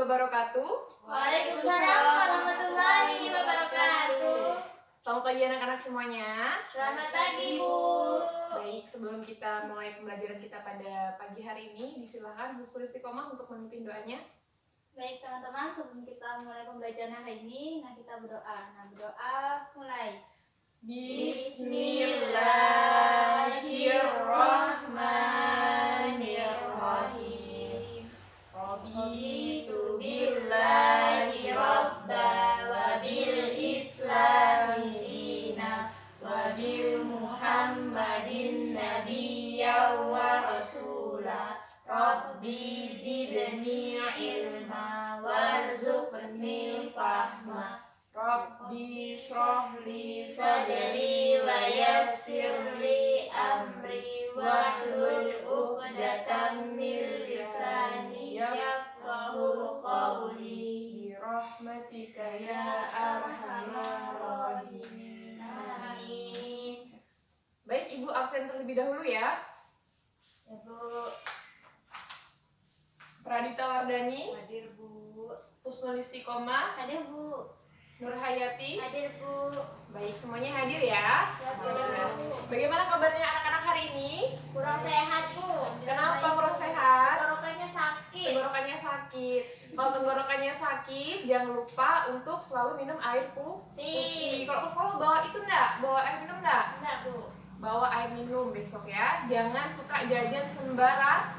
wabarakatuh. Waalaikumsalam warahmatullahi wabarakatuh. Selamat pagi anak-anak semuanya. Selamat pagi, Bu. Baik, sebelum kita mulai pembelajaran kita pada pagi hari ini, disilakan Husnul Istiqomah untuk memimpin doanya. Baik teman-teman, sebelum kita mulai pembelajaran hari ini, kita berdoa. Berdoa mulai. Bismillahirrahmanirrahim. Raditu billahi rabba wa bil islami dina wa bil muhammadin nabiyya wa rasula. Rabbi zidni ilma warzuqni fahma. Rabbi shrahli sadri wa yassirli amri wahlul 'uqdatam min lisani yafqahu qawli bi rahmatika ya arhamar rahimin. Amin. Baik, Ibu absen terlebih dahulu ya. Ya, Bu. Pradita Wardani, Hadir, Bu. Husnul Istiqomah, Hadir, Bu. Nurhayati. Hadir, Bu. Baik, semuanya hadir ya. Ya, Bu. Bagaimana kabarnya anak-anak hari ini? Kurang sehat, Bu. Kenapa kurang sehat? Tenggorokannya sakit. Tenggorokannya sakit. Kalau tenggorokannya sakit, jangan lupa untuk selalu minum air putih. Kalau ke sekolah bawa itu enggak? Bawa air minum enggak? Enggak, Bu. Bawa air minum besok ya. Jangan suka jajan sembarangan.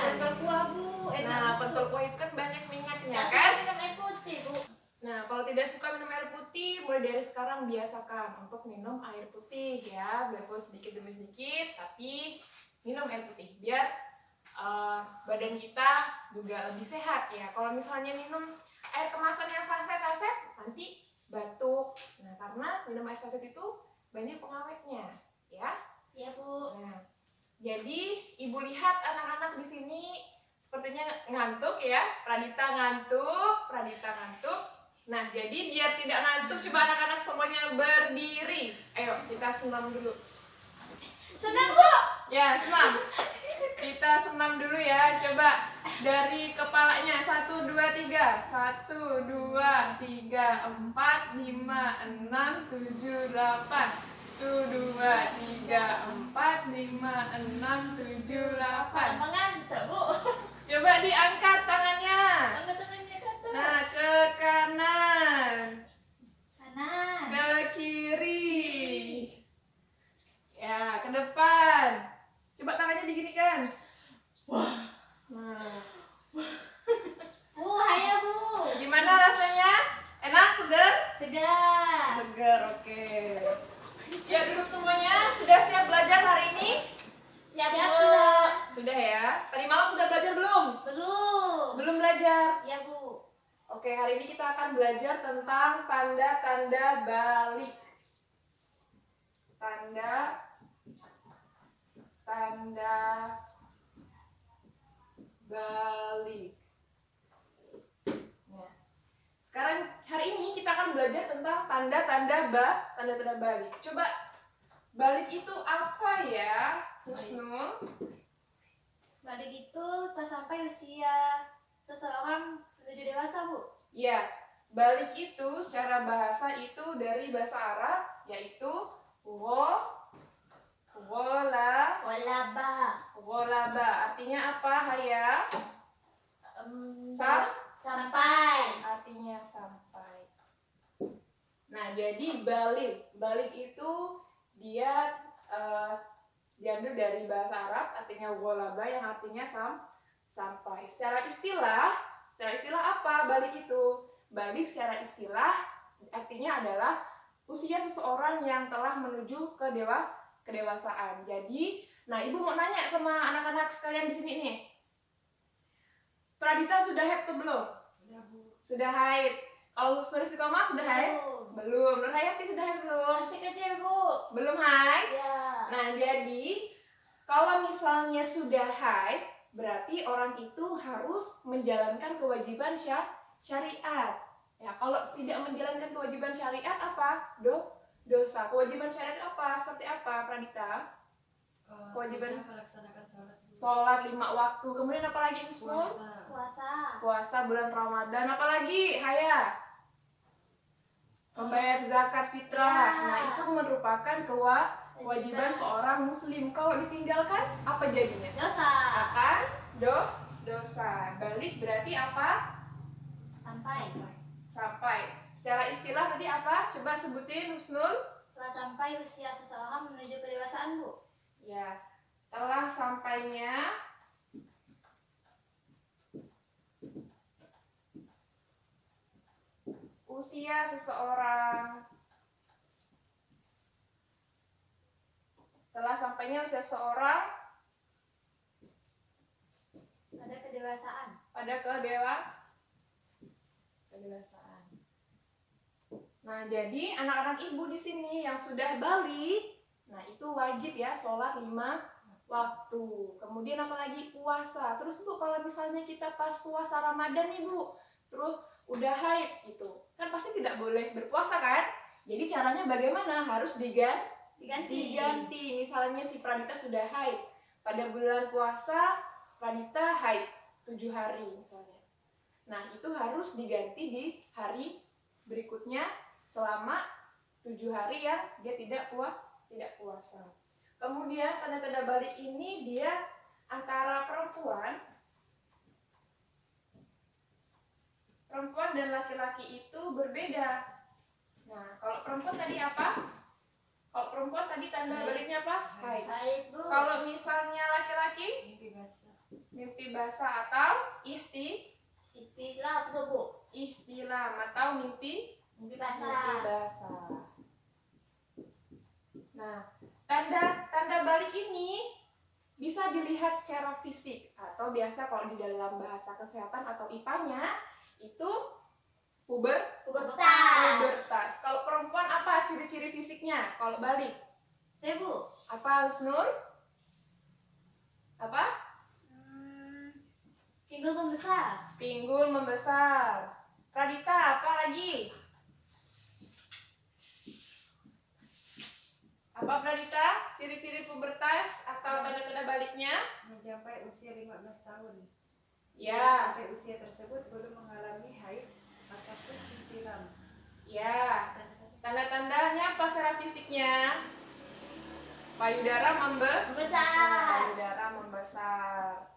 Pentol kuah, Bu. Nah, pentol kuah itu kan banyak minyaknya Kan? kan? Minum air putih, Bu. Nah, kalau tidak suka minum air putih, mulai dari sekarang biasakan untuk minum air putih ya. Biarpun sedikit demi sedikit, tapi minum air putih biar badan kita juga lebih sehat ya. Kalau misalnya minum air kemasan yang saset-saset, nanti batuk. Nah, karena minum air saset itu banyak pengawetnya ya. Ya, Bu. Nah, jadi Ibu lihat anak-anak di sini sepertinya ngantuk ya. Pradita ngantuk. Nah, jadi biar tidak ngantuk, coba anak-anak semuanya berdiri. Ayo, kita senam dulu. Senang, Bu. Ya, senam. Kita senam dulu ya. Coba dari kepalanya. 1, 2, 3. 1, 2, 3, 4, 5, 6, 7, 8. 1, 2, 3, 4, 5, 6, 7, 8. Mengantuk, Bu. Coba diangkat tangannya. Angkat tangannya ke atas. Nah, ke kanan. Kanan. Ke kiri. Ya, ke depan. Coba tangannya diginikan. Wah. Nah. Bu, ayo, Bu. Gimana rasanya? Enak, segar? Segar. Segar, oke. Siap duduk semuanya? Sudah siap belajar hari ini? Siap, Siap, Bu. Sudah ya? Tadi malam sudah belajar belum? Belum. Belum belajar? Ya, Bu. Oke, hari ini kita akan belajar tentang tanda-tanda balik. Tanda balik. Nah, sekarang hari ini kita akan belajar tentang tanda-tanda balik. Coba balik itu apa ya, Husnul? Balik itu tak sampai usia seseorang menuju dewasa, Bu. Ya, balik itu secara bahasa itu dari bahasa Arab yaitu Gholaba. Artinya apa, Haya? Sampai. Artinya sampai. Nah, jadi balik itu dia diambil dari bahasa Arab, artinya gholaba yang artinya sampai. Secara istilah apa balik itu? Balik secara istilah artinya adalah usia seseorang yang telah menuju kedewasaan. Jadi, nah, Ibu mau nanya sama anak-anak sekalian di sini nih. Pradita sudah haid atau belum? Sudah, Bu. Sudah haid. Kalau Husnul Istiqomah sudah haid? Belum. Nurhayati sudah haid belum? Masih kecil, Bu. Belum haid? Ya. Nah, jadi kalau misalnya sudah haid, berarti orang itu harus menjalankan kewajiban syariat. Ya, kalau tidak menjalankan kewajiban syariat apa? Dosa. Kewajiban syariat apa? Seperti apa, Pradita? Kewajiban sudah melaksanakan sholat, sholat 5 waktu. Kemudian apa lagi Husnul? puasa, Puasa. Puasa bulan Ramadan. Apa lagi Haya? Membayar zakat fitrah. Ya. Nah itu merupakan kewajiban seorang muslim. Kalau ditinggalkan apa jadinya? Dosa. Akan dosa. Balik berarti apa? Sampai. Sampai. Secara istilah tadi apa? Coba sebutin Husnul. Telah sampai usia seseorang menuju kedewasaan, Bu. Ya, telah sampainya usia seseorang. Telah sampainya usia seseorang Ada kedewasaan. pada kedewasaan. Nah, jadi anak-anak ibu di sini yang sudah balik, nah itu wajib ya sholat 5 waktu. Kemudian apalagi puasa. Terus Bu, kalau misalnya kita pas puasa Ramadan nih Bu, terus udah haid gitu, kan pasti tidak boleh berpuasa kan? Jadi caranya bagaimana? Harus diganti. Misalnya si Pradita sudah haid pada bulan puasa, Pradita haid 7 hari misalnya. Nah itu harus diganti di hari berikutnya selama 7 hari yang dia tidak puasa. Kemudian tanda-tanda balik ini dia antara perempuan dan laki-laki itu berbeda. Nah, kalau perempuan tadi apa? Kalau perempuan tadi tanda baliknya apa? Haid. Haid, Bu. Kalau misalnya laki-laki, mimpi basah, mimpi basah atau Ihtilam tuh, Bu. ihtilam atau mimpi Basah. basah. Nah, tanda balik ini bisa dilihat secara fisik atau biasa kalau di dalam bahasa kesehatan atau IPA-nya itu pubertas. Kalau perempuan apa ciri-ciri fisiknya? Kalau balik, Saya, Bu. apa Husnul? Apa? Pinggul membesar. Pinggul membesar. Pradita, apa lagi? Apa Pradita? Ciri-ciri pubertas atau tanda-tanda baliknya? mencapai usia 15 tahun. Ya, Sampai usia tersebut belum mengalami haid ataupun ihtilam. ya. Tanda-tandanya apa secara fisiknya? Payudara Membesar. Payudara membesar.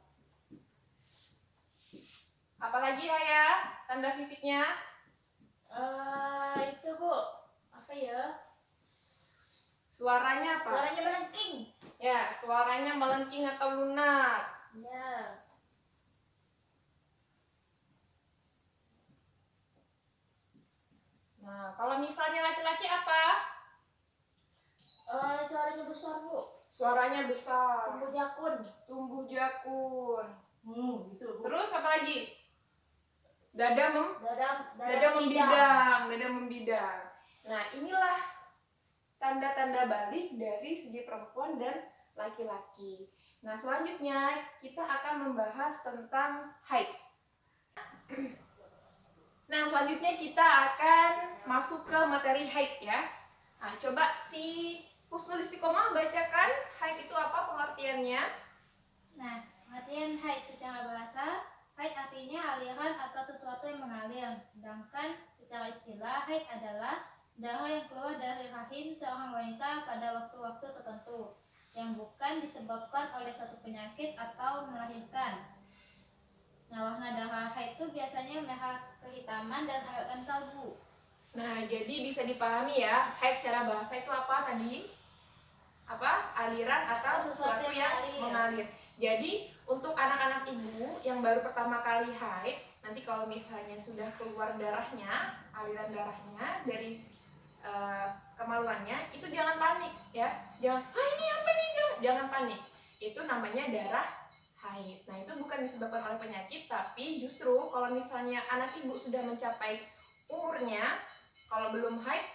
Apalagi ya tanda fisiknya? Itu, Bu. Apa ya? Suaranya apa? Suaranya melengking. Ya, suaranya melengking atau lunak. Ya. Nah, kalau misalnya laki-laki apa? Suaranya besar, Bu. Suaranya besar. Tumbuh jakun. Tumbuh jakun. Gitu, Bu. Terus apa lagi? Dada membidang. membidang. Nah, inilah tanda-tanda balik dari segi perempuan dan laki-laki. Nah, selanjutnya kita akan membahas tentang haid. Nah, selanjutnya kita akan masuk ke materi haid ya. Nah, coba si Husnul Istiqomah bacakan haid itu apa pengertiannya? Nah, pengertian haid secara bahasa, haid artinya aliran atau sesuatu yang mengalir. Sedangkan secara istilah, haid adalah darah yang keluar dari rahim seorang wanita pada waktu-waktu tertentu yang bukan disebabkan oleh suatu penyakit atau melahirkan. Nah, warna darah haid itu biasanya merah kehitaman dan agak kental, Bu. Nah, jadi bisa dipahami ya, haid secara bahasa itu apa tadi? Apa? Aliran atau sesuatu yang mengalir. Jadi, untuk anak-anak ibu yang baru pertama kali haid, nanti kalau misalnya sudah keluar darahnya, aliran darahnya dari kemaluannya, itu jangan panik ya. Jangan, ini apa nih? Jangan panik. Itu namanya darah haid. Nah, itu bukan disebabkan oleh penyakit, tapi justru kalau misalnya anak ibu sudah mencapai umurnya, kalau belum haid,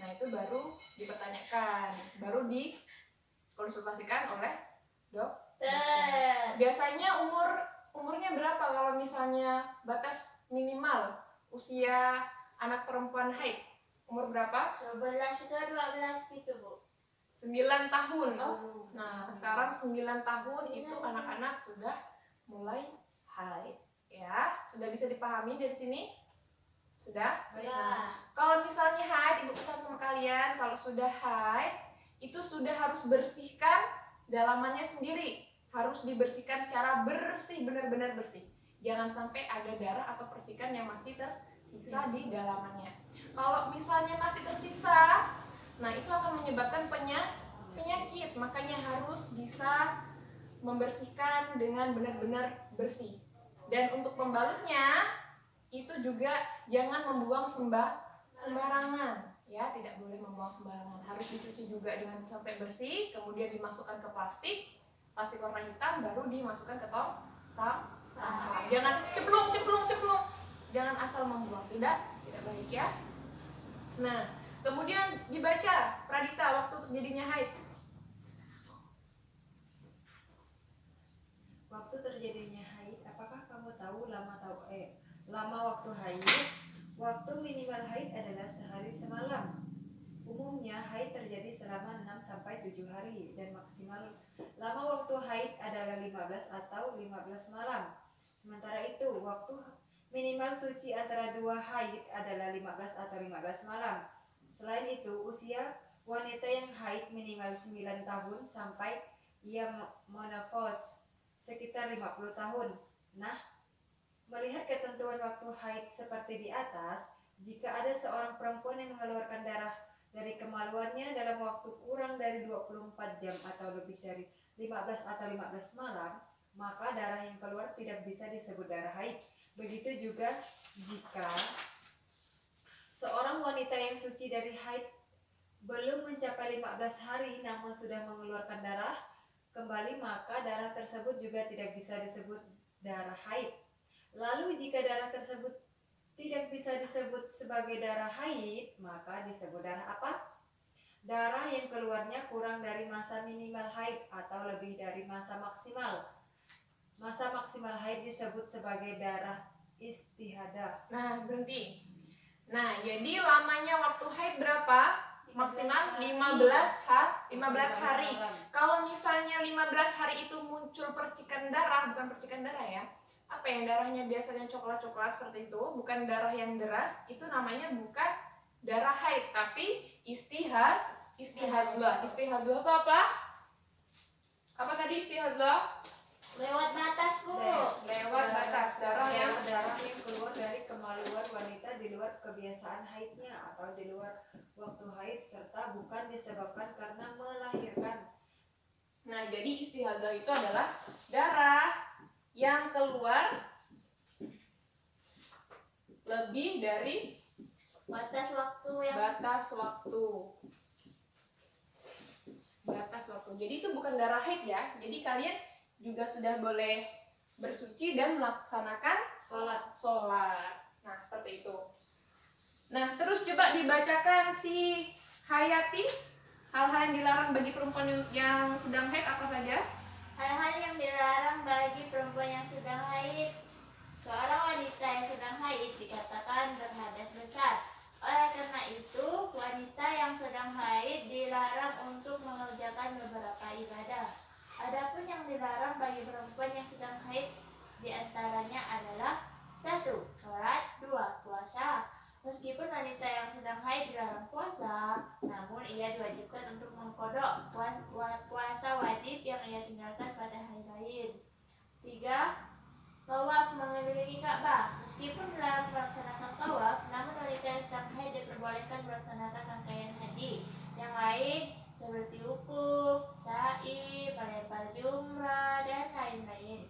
nah itu baru dipertanyakan, baru dikonsultasikan oleh dokter. Biasanya umurnya berapa kalau misalnya batas minimal usia anak perempuan haid? Umur berapa? 11 ke 12 gitu, Bu. 9 tahun. Oh, Nah, sekarang 9 tahun itu anak-anak sudah mulai haid. Ya, sudah bisa dipahami dari sini? Sudah? Ya. Kalau misalnya haid, ibu pesan sama kalian, kalau sudah haid, itu sudah harus bersihkan dalamannya sendiri. Harus dibersihkan secara bersih, benar-benar bersih. Jangan sampai ada darah atau percikan yang masih tersisa di dalamannya. Kalau misalnya masih tersisa, nah itu akan menyebabkan penyakit. Makanya harus bisa membersihkan dengan benar-benar bersih. Dan untuk pembalutnya itu juga jangan membuang sembarangan, ya, tidak boleh membuang sembarangan. Harus dicuci juga dengan sampai bersih, kemudian dimasukkan ke plastik warna hitam, baru dimasukkan ke tong sampah. Jangan ceplung. Jangan asal membuang, tidak baik ya. Nah, kemudian dibaca Pradita waktu terjadinya haid. Waktu terjadinya haid, apakah kamu tahu lama waktu haid? Waktu minimal haid adalah sehari semalam. Umumnya haid terjadi selama 6 sampai 7 hari dan maksimal lama waktu haid adalah 15 atau 15 malam. Sementara itu, waktu minimal suci antara dua haid adalah 15 atau 15 malam. Selain itu, usia wanita yang haid minimal 9 tahun sampai ia menopause sekitar 50 tahun. Nah, melihat ketentuan waktu haid seperti di atas, jika ada seorang perempuan yang mengeluarkan darah dari kemaluannya dalam waktu kurang dari 24 jam atau lebih dari 15 atau 15 malam, maka darah yang keluar tidak bisa disebut darah haid. Begitu juga jika seorang wanita yang suci dari haid belum mencapai 15 hari namun sudah mengeluarkan darah kembali, maka darah tersebut juga tidak bisa disebut darah haid. Lalu jika darah tersebut tidak bisa disebut sebagai darah haid, maka disebut darah apa? Darah yang keluarnya kurang dari masa minimal haid atau lebih dari masa maksimal. Masa maksimal haid disebut sebagai darah istihadah. Nah, berhenti. Nah, jadi lamanya waktu haid berapa? Maksimal 15 hari. Kalau misalnya 15 hari itu muncul percikan darah, bukan percikan darah ya. Apa yang darahnya biasanya coklat-coklat seperti itu, bukan darah yang deras, itu namanya bukan darah haid, tapi istihadah. Istihadah itu apa? Apa tadi istihadah? Lewat batas, Bu. Lewat batas darah yang keluar dari kemaluan wanita di luar kebiasaan haidnya atau di luar waktu haid serta bukan disebabkan karena melahirkan. Nah, jadi istihadah itu adalah darah yang keluar lebih dari Batas waktu. Jadi itu bukan darah haid ya. Jadi kalian juga sudah boleh bersuci dan melaksanakan sholat. Nah, seperti itu. Nah, terus coba dibacakan si Hayati, hal-hal yang dilarang bagi perempuan yang sedang haid apa saja? Hal-hal yang dilarang bagi perempuan yang sedang haid. Seorang wanita yang sedang haid dikatakan berhadas besar. Oleh karena itu, wanita yang sedang haid dilarang untuk mengerjakan beberapa ibadah. Adapun yang dilarang bagi perempuan yang sedang haid diantaranya adalah 1. Sholat, 2. Puasa. Meskipun wanita yang sedang haid dilarang puasa, namun ia diwajibkan untuk mengkodok puasa wajib yang ia tinggalkan pada hari lain. 3. Tawaf mengelilingi Ka'bah. Meskipun dilarang melaksanakan tawaf, namun wanita yang sedang haid diperbolehkan melaksanakan rangkaian haji yang lain seperti wukuf, sa'i, melempar jumrah, dan lain-lain.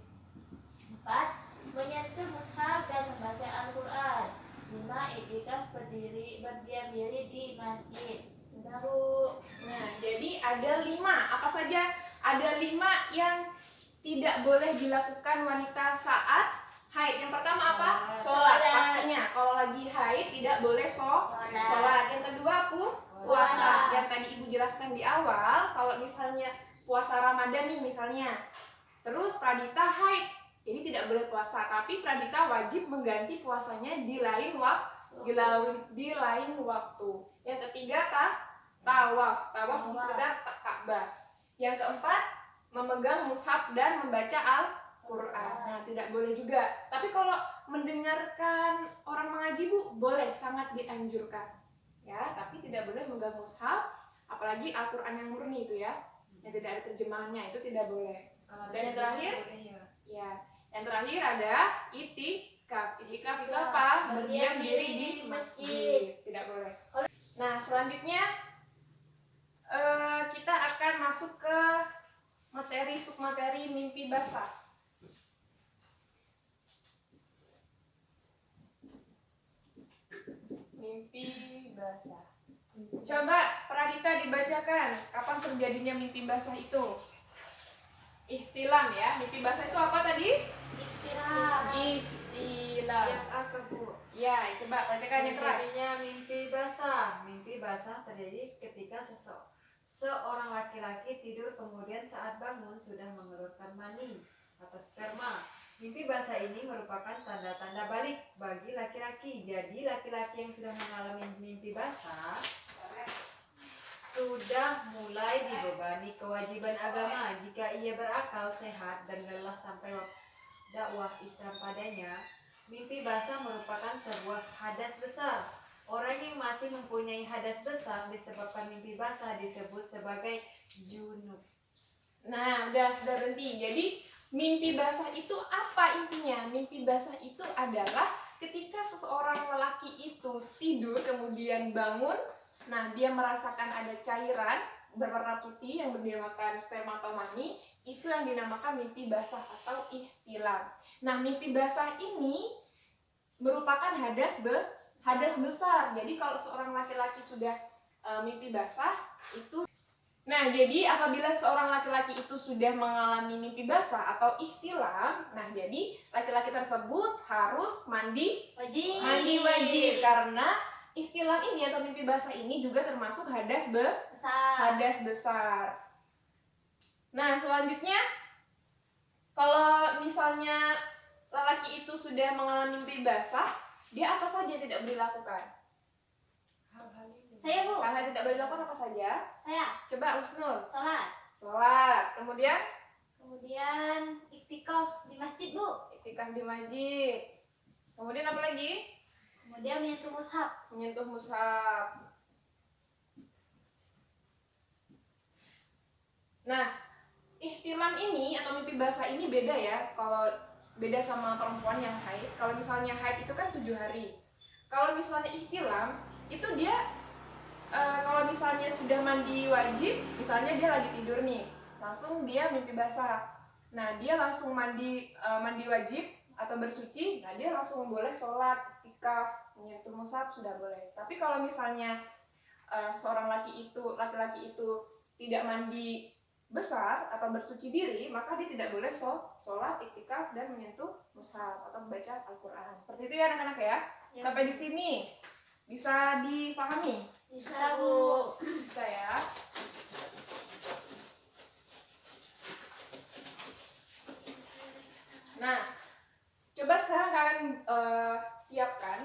4. Menyentuh mushaf dan membaca Al-Quran. 5. Iktikaf berdiam diri di masjid. Sudah, Bu. Nah, jadi ada 5. Apa saja? Ada 5 yang tidak boleh dilakukan wanita saat haid. Yang pertama apa? Sholat. Pastinya. Kalau lagi haid tidak boleh sholat. Yang kedua puasa. Yang tadi ibu jelaskan di awal, kalau misalnya puasa Ramadan nih misalnya, terus Pradita haid, jadi tidak boleh puasa. Tapi Pradita wajib mengganti puasanya di lain waktu. Yang ketiga tawaf di sekitar Ka'bah. Yang keempat, memegang mushaf dan membaca Al-Quran. Nah, tidak boleh juga. Tapi kalau mendengarkan orang mengaji, Bu, boleh, sangat dianjurkan. Ya, tapi tidak boleh memegang mushaf, apalagi Al-Quran yang murni itu ya. Yang tidak ada terjemahannya, itu tidak boleh. Kalau Dan yang terakhir, boleh ya. ya, yang terakhir ada itikaf. Itikaf itu apa? Berdiam diri di masjid. Tidak boleh. Nah, selanjutnya kita akan masuk ke materi submateri mimpi basah. Mimpi basah. Coba Pradita dibacakan kapan terjadinya mimpi basah itu. Ihtilam ya. Mimpi basah itu apa tadi? Ihtilam. Ihtilam. Yang A ke Bu. Ya, coba bacakan yang keras. Terjadinya mimpi basah. Mimpi basah terjadi ketika seorang laki-laki tidur kemudian saat bangun sudah mengeluarkan mani atau sperma. Mimpi basah ini merupakan tanda-tanda balik bagi laki-laki. Jadi laki-laki yang sudah mengalami mimpi basah sudah mulai dibebani kewajiban agama. Jika ia berakal sehat dan lelah sampai dakwah Islam padanya, mimpi basah merupakan sebuah hadas besar. Orang yang masih mempunyai hadas besar disebabkan mimpi basah disebut sebagai junub. Nah, sudah berhenti. Jadi mimpi basah itu apa intinya? Mimpi basah itu adalah ketika seseorang lelaki itu tidur kemudian bangun, nah dia merasakan ada cairan berwarna putih yang dinamakan sperma atau mani, itu yang dinamakan mimpi basah atau ihtilam. Nah, mimpi basah ini merupakan hadas besar. Jadi kalau seorang laki-laki sudah mimpi basah itu. Nah, jadi apabila seorang laki-laki itu sudah mengalami mimpi basah atau ihtilam, nah jadi laki-laki tersebut harus mandi wajib karena ihtilam ini atau mimpi basah ini juga termasuk hadas besar. Nah, selanjutnya kalau misalnya lelaki itu sudah mengalami mimpi basah, dia apa saja yang tidak boleh dilakukan? Hal-hal ini. Saya, Bu. Hal yang tidak boleh dilakukan apa saja? Saya. Coba Husnul. Sholat. Kemudian Iktikaf di masjid, Bu. iktikaf di masjid. Kemudian apa lagi? Kemudian menyentuh mushaf. Menyentuh mushaf. Nah, ihtilam ini atau mimpi basah ini beda ya. Kalau beda sama perempuan yang haid. Kalau misalnya haid itu kan 7 hari. Kalau misalnya ihtilam itu dia kalau misalnya sudah mandi wajib, misalnya dia lagi tidur nih, langsung dia mimpi basah. Nah, dia langsung mandi wajib atau bersuci, nah dia langsung boleh sholat, iktikaf, menyentuh mushaf sudah boleh. Tapi kalau misalnya seorang laki-laki itu tidak mandi besar atau bersuci diri, maka dia tidak boleh sholat, iktikaf dan menyentuh mushaf atau membaca Al-Quran. Seperti itu ya anak-anak ya. Sampai di sini bisa dipahami? Bisa, Bu. Bisa ya. Nah, coba sekarang kalian siapkan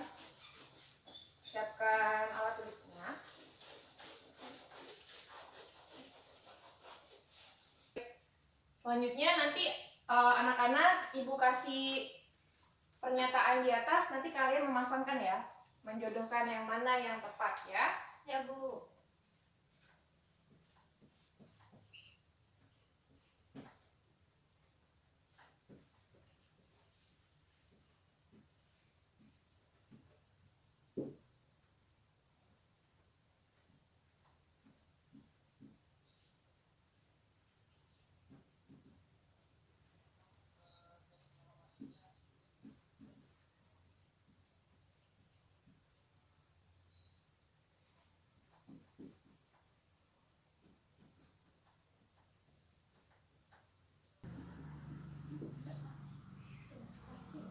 alat tulisnya. Selanjutnya nanti anak-anak ibu kasih pernyataan di atas, nanti kalian memasangkan ya, menjodohkan yang mana yang tepat ya. Ya, Bu.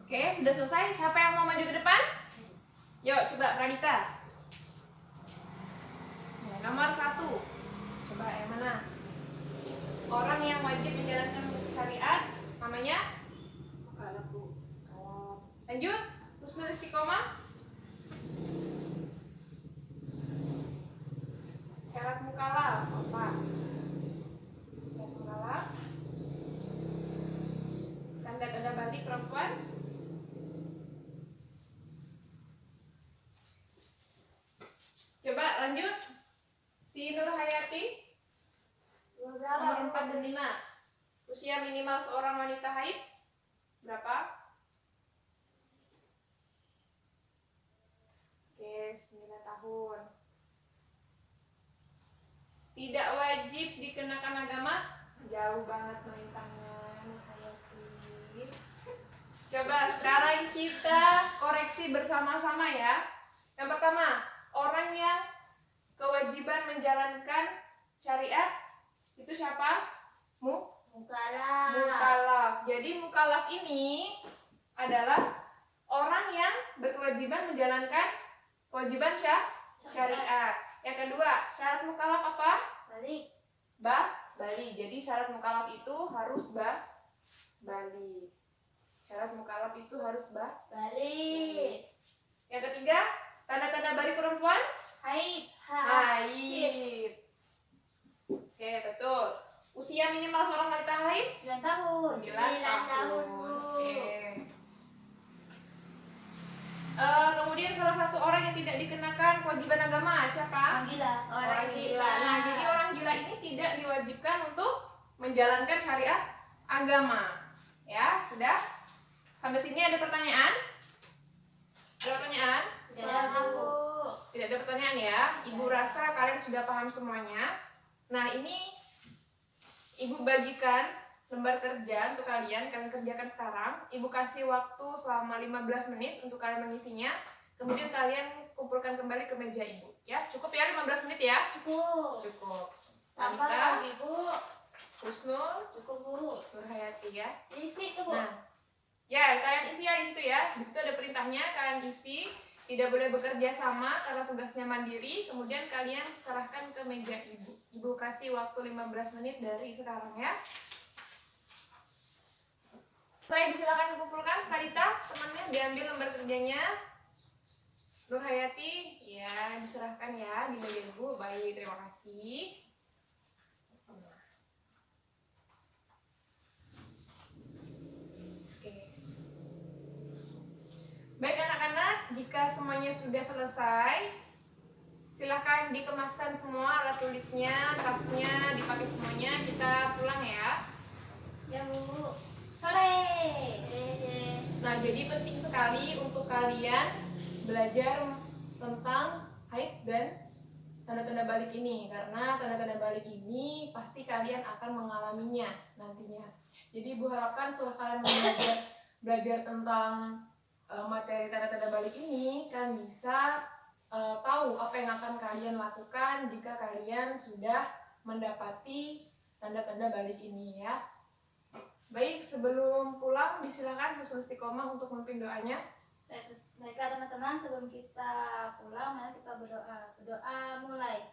Oke, sudah selesai. Siapa yang mau maju ke depan? Yuk, coba Pradita. Nah, nomor 1. Coba yang mana? Orang yang wajib menjalankan syariat namanya? Kalau Bu. Lanjut, husnul istiqomah. Syarat mukalaf apa? Syarat mukalaf. Tanda-tanda balik perempuan. Coba lanjut. Si Nur Hayati. Nomor 4 dan 5. Usia minimal seorang wanita haid berapa? Oke, 9 tahun. Tidak wajib dikenakan agama. Jauh banget melintangnya Nur Hayati. Coba sekarang kita koreksi bersama-sama ya. Yang pertama, orang yang kewajiban menjalankan syariat itu siapa? Mukallaf. Jadi mukallaf ini adalah orang yang berkewajiban menjalankan kewajiban syariat. Yang kedua, syarat mukallaf apa? Balik. Jadi syarat mukallaf itu harus balik. Syarat mukallaf itu harus balik. Yang ketiga, tanda-tanda balik perempuan? Haid. Oke, betul. Usia minimal seorang wanita haid? 9 tahun. 9 tahun. Oke. Kemudian salah satu orang yang tidak dikenakan kewajiban agama siapa? Orang gila. Nah, jadi orang gila ini tidak diwajibkan untuk menjalankan syariat agama. Ya, sudah? Sampai sini ada pertanyaan? Ada pertanyaan? Tidak ada pertanyaan ya. Ibu rasa kalian sudah paham semuanya. Nah, ini Ibu bagikan lembar kerja untuk kalian kerjakan sekarang. Ibu kasih waktu selama 15 menit untuk kalian mengisinya. Kemudian kalian kumpulkan kembali ke meja Ibu. Ya, cukup ya 15 menit ya? Cukup. Anita, Husnul, Nur Hayati ya. Nah, ya kalian isi ya di situ ya. Di situ ada perintahnya, kalian isi. Tidak boleh bekerja sama karena tugasnya mandiri. Kemudian kalian serahkan ke meja Ibu. Ibu kasih waktu 15 menit dari sekarang ya. Saya disilakan kumpulkan. Kadita, temannya diambil lembar kerjanya. Nur Hayati, ya diserahkan ya di meja Ibu. Baik, terima kasih. Baik anak-anak, jika semuanya sudah selesai, silahkan dikemaskan semua alat tulisnya, tasnya, dipakai semuanya. Kita pulang ya. Nah, jadi penting sekali untuk kalian belajar tentang haid dan tanda-tanda balik ini, karena tanda-tanda balik ini pasti kalian akan mengalaminya nantinya. Jadi Ibu harapkan setelah kalian belajar tentang materi tanda-tanda balik ini, kalian bisa tahu apa yang akan kalian lakukan jika kalian sudah mendapati tanda-tanda balik ini ya. Baik, sebelum pulang disilakan Husnul Istiqomah untuk memimpin doanya. Baiklah teman-teman, sebelum kita pulang, mari kita berdoa. Berdoa mulai.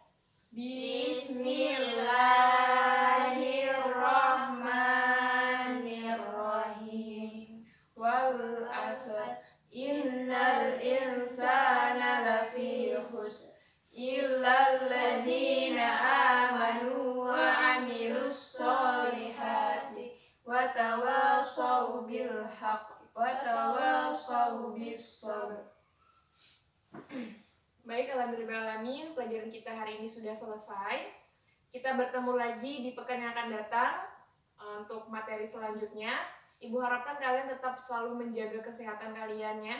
Bismillahirrahmanirrahim. Wal asr innal insana lafi khusr illal ladzina amanu wa amilus solihati wa tawassaw bil haqq wa tawassaw bis sabr. Baik, alhamdulillah alamin, pelajaran kita hari ini sudah selesai. Kita bertemu lagi di pekan yang akan datang untuk materi selanjutnya. Ibu harapkan kalian tetap selalu menjaga kesehatan kalian ya.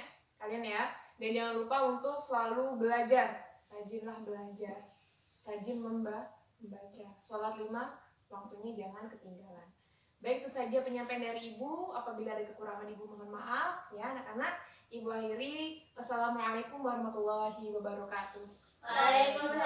Dan jangan lupa untuk selalu belajar. Rajinlah belajar. Rajin membaca. Sholat 5 waktunya jangan ketinggalan. Baik, itu saja penyampaian dari Ibu. Apabila ada kekurangan Ibu mohon maaf ya anak-anak. Ibu akhiri. Wassalamualaikum warahmatullahi wabarakatuh. Waalaikumsalam.